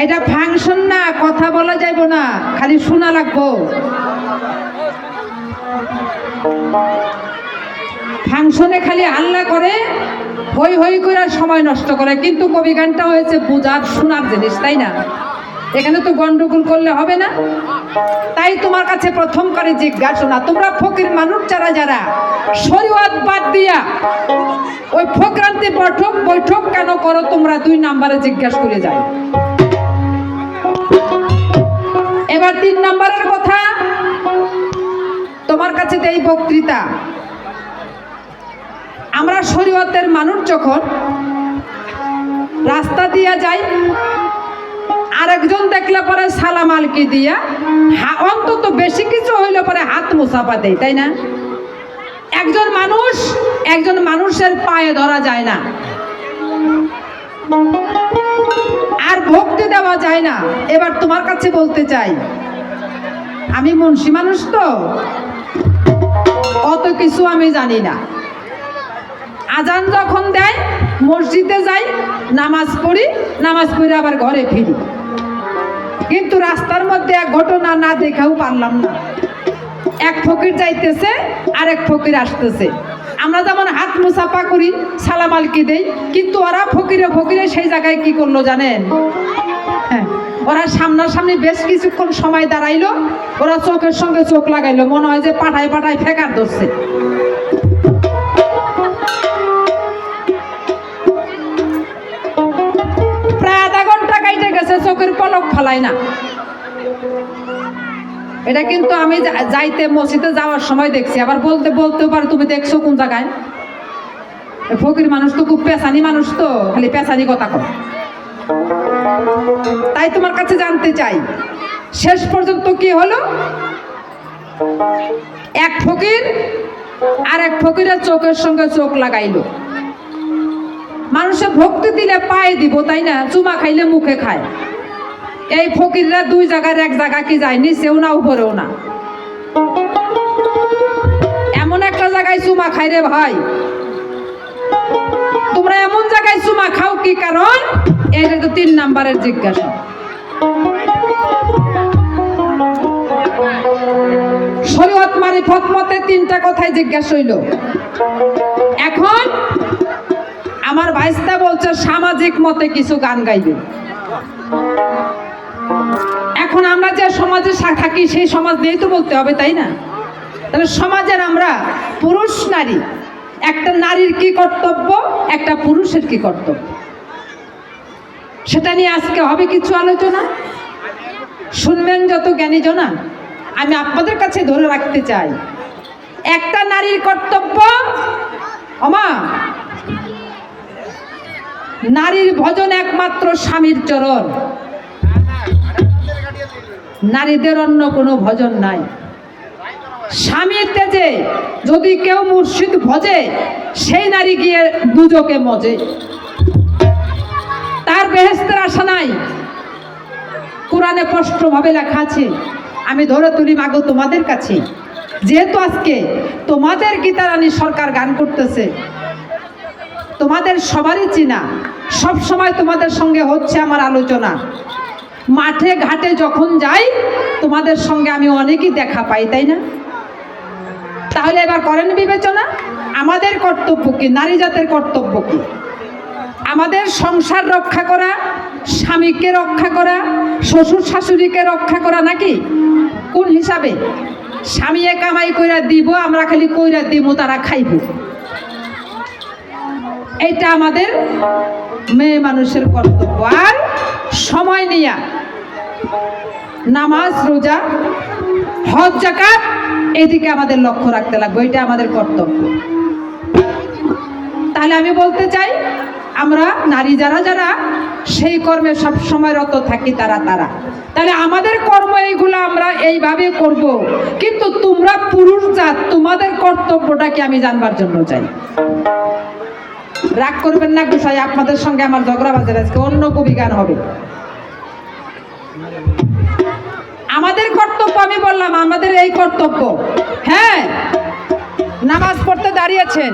এটা ফাংশন না, কথা বলা যাইব না, খালি শোনা লাগবো। ফাংশনে খালি হাল্লা করে, হই হই করে সময় নষ্ট করে, কিন্তু কবি গানটা হয়েছে বুঝার শোনার জিনিস, তাই না? এখানে তো গন্ডগোল করলে হবে না। তাই তোমার কাছে প্রথম করে জিজ্ঞাসা, তোমরা ফকির মানুষ যারা যারা শরীয়ত বাদ দিয়া ওই ফকরান্তি বৈঠক কেন করো, তোমরা 2 নম্বরে জিজ্ঞাসা করে যাও। এবার 3 নম্বরের কথা তোমার কাছে দেই বক্তৃতা। আমরা শরীয়তের মানুষ যখন রাস্তা দিয়া যাই, আরেকজন দেখলে পরে সালাম আলকি দিয়া অন্তত বেশি কিছু হইলে পরে হাত মুসাফা দেয়, তাই না? একজন মানুষের পায়ে ধরা যায় না, আর ভক্তি দেওয়া যায় না। এবার তোমার কাছে বলতে চাই, আমি মুন্সি মানুষ, তো অত কিছু আমি জানি না। আজান যখন দেয় মসজিদে যাই, নামাজ পড়ি, নামাজ পড়ে আবার ঘরে ফিরি, কিন্তু রাস্তার মধ্যে এক ঘটনা না দেখাও পারলাম না। এক ফকির যাইতেছে, আরেক ফকির আসতেছে। আমরা যেমন হাত মুসাফা করি, সালাম আলকি দেই, কিন্তু ওরা ফকিরে সেই জায়গায় কি করলো জানেন? হ্যাঁ, ওরা সামনাসামনি বেশ কিছুক্ষণ সময় দাঁড়াইলো, ওরা চোখের সঙ্গে চোখ লাগাইলো, মনে হয় যে পাঠায় ফেকার ধরছে। প্রায় আধা ঘন্টা কাইটে গেছে, চোখের পলক ফালায় না। এটা কিন্তু আমি যাইতে মসজিদে যাওয়ার সময় দেখছি। আবার বলতেও পারো, তুমি দেখছো কোন জায়গায়? ফকির মানুষ তো খুব পেছানি মানুষ, তো খালি পেছানি কথা কয়। তাই তোমার কাছে জানতে চাই, শেষ পর্যন্ত কি হলো? এক ফকির আর এক ফকিরের চোখের সঙ্গে চোখ লাগাইলো। মানুষে ভক্তি দিলে পায়ে দিব, তাই না? চুমা খাইলে মুখে খায়। এই ফকিররা 2 জায়গার এক জায়গা কি যায়, নিচেও না উপরেও না, এমন একটা জায়গায় চুমা খাই রে ভাই। তোমরা এমন জায়গায় চুমা খাও কি কারণ? এটা তো 3 নম্বরের জিজ্ঞাসা। শরীয়ত মারিফত মতে 3টা কথাই জিজ্ঞাসা হইল। এখন আমার ভাইস্তা বলছে সামাজিক মতে কিছু গান গাইবে। এখন আমরা যে সমাজে থাকি, সেই সমাজ নিয়েই তো বলতে হবে, তাই না? তাহলে সমাজের আমরা পুরুষ নারী, একটা নারীর কি কর্তব্য, একটা পুরুষের কি কর্তব্য, সেটা নিয়ে আজকে হবে কিছু আলোচনা। শুনবেন যত জ্ঞানীজনা, আমি আপনাদের কাছে ধরে রাখতে চাই, একটা নারীর কর্তব্য, ওমা, নারীর ভজন একমাত্র স্বামীর চরণ, নারীদের অন্য কোনো ভজন নাই। স্বামীর তেজে যদি কেউ মুর্শিদ ভজে, সেই নারী গিয়ে দুজকে মজে, তার বেহেশতের আশা নাই। কোরআনে স্পষ্টভাবে লেখা আছে। আমি ধরে তুলি মাগো তোমাদের কাছে, যেহেতু আজকে তোমাদের গীতারানী সরকার গান করতেছে, তোমাদের সবারই চিনা, সব সময় তোমাদের সঙ্গে হচ্ছে আমার আলোচনা। মাঠে ঘাটে যখন যাই, তোমাদের সঙ্গে আমি অনেকই দেখা পাই, তাই না? তাহলে এবার করেন বিবেচনা, আমাদের কর্তব্য কি, নারী জাতের কর্তব্য কি? আমাদের সংসার রক্ষা করা, স্বামীকে রক্ষা করা, শ্বশুর শাশুড়িকে রক্ষা করা, নাকি? কোন হিসাবে? স্বামী কামাই কইরা দিব, আমরা খালি কইরা দিব, তারা খাইব। এটা আমাদের মেয়ে মানুষের কর্তব্য। আর সময় নিয়ে নামাজ, রোজা, হজ, যাকাত, এদিকে আমাদের লক্ষ্য রাখতে লাগবে, এটা আমাদের কর্তব্য। তাহলে আমি বলতে চাই, আমরা নারী যারা যারা সেই কর্মে সব সময় রত থাকি, তারা তাহলে আমাদের কর্ম এইগুলো আমরা এইভাবে করব। কিন্তু তোমরা পুরুষ জাত, তোমাদের কর্তব্যটা কি আমি জানবার জন্য চাই। রাগ করবেন না গোসাই, আপনাদের সঙ্গে আমার ঝগড়া বাজে, আজকে অন্য কবি গান হবে। আমাদের কর্তব্য, আমি বললাম আমাদের এই কর্তব্য। হ্যাঁ, নামাজ পড়তে দাঁড়িয়েছেন,